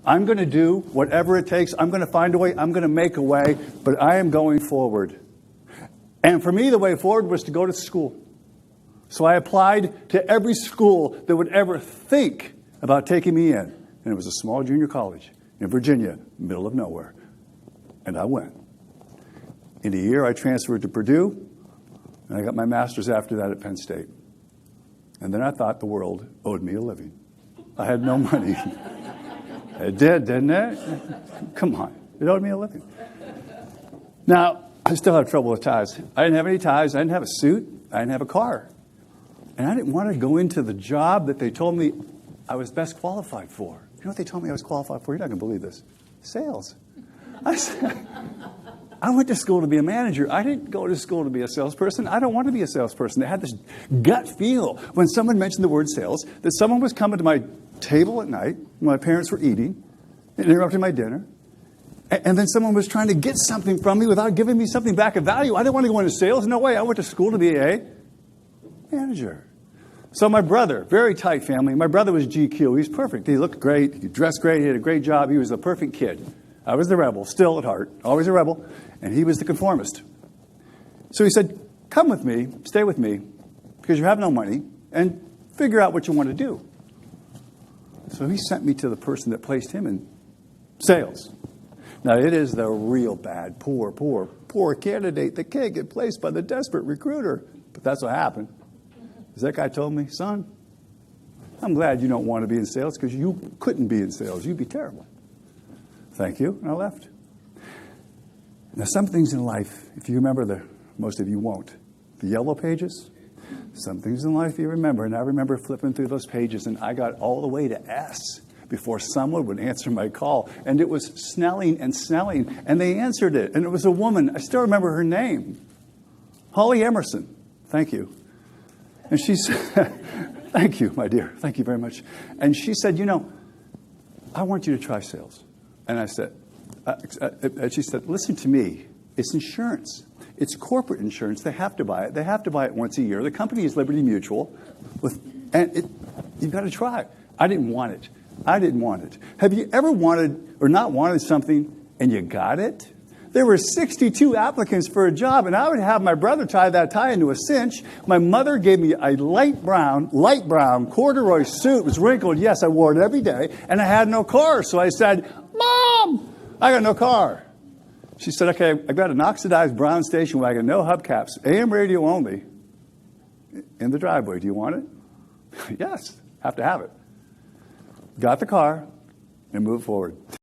I'm going to do whatever it takes. I'm going to find a way. I'm going to make a way. But I am going forward. And for me, the way forward was to go to school. So I applied to every school that would ever think about taking me in. And it was a small junior college in Virginia, middle of nowhere. And I went. In a year, I transferred to Purdue, and I got my master's after that at Penn State. And then I thought the world owed me a living. I had no money. It did, didn't it? Come on. It owed me a living. Now, I still have trouble with ties. I didn't have any ties. I didn't have a suit. I didn't have a car. And I didn't want to go into the job that they told me I was best qualified for. You know what they told me I was qualified for? You're not going to believe this. Sales. I said, I went to school to be a manager. I didn't go to school to be a salesperson. I don't want to be a salesperson. I had this gut feel when someone mentioned the word sales that someone was coming to my table at night when my parents were eating and interrupting my dinner. And then someone was trying to get something from me without giving me something back of value. I didn't want to go into sales. No way. I went to school to be a manager. So my brother, very tight family. My brother was GQ. He's perfect. He looked great. He dressed great. He had a great job. He was the perfect kid. I was the rebel, still at heart, always a rebel. And he was the conformist. So he said, come with me, stay with me, because you have no money, and figure out what you want to do. So he sent me to the person that placed him in sales. Now, it is the real bad, poor candidate that can't get placed by the desperate recruiter. But that's what happened. Because that guy told me, son, I'm glad you don't want to be in sales because you couldn't be in sales. You'd be terrible. Thank you. And I left. Now, some things in life, if you remember, most of you won't. The yellow pages, some things in life you remember. And I remember flipping through those pages, and I got all the way to S before someone would answer my call. And it was Snelling and Snelling, and they answered it. And it was a woman. I still remember her name. Holly Emerson. Thank you. And she said, thank you, my dear. Thank you very much. And she said, you know, I want you to try sales. And I said, and she said, listen to me. It's insurance. It's corporate insurance. They have to buy it. They have to buy it once a year. The company is Liberty Mutual. You've got to try it. I didn't want it. I didn't want it. Have you ever wanted or not wanted something and you got it? There were 62 applicants for a job, and I would have my brother tie that tie into a cinch. My mother gave me a light brown corduroy suit. It was wrinkled. Yes, I wore it every day, and I had no car. So I said, Mom, I got no car. She said, okay, I've got an oxidized brown station wagon, no hubcaps, AM radio only, in the driveway. Do you want it? Yes, have to have it. Got the car and moved forward.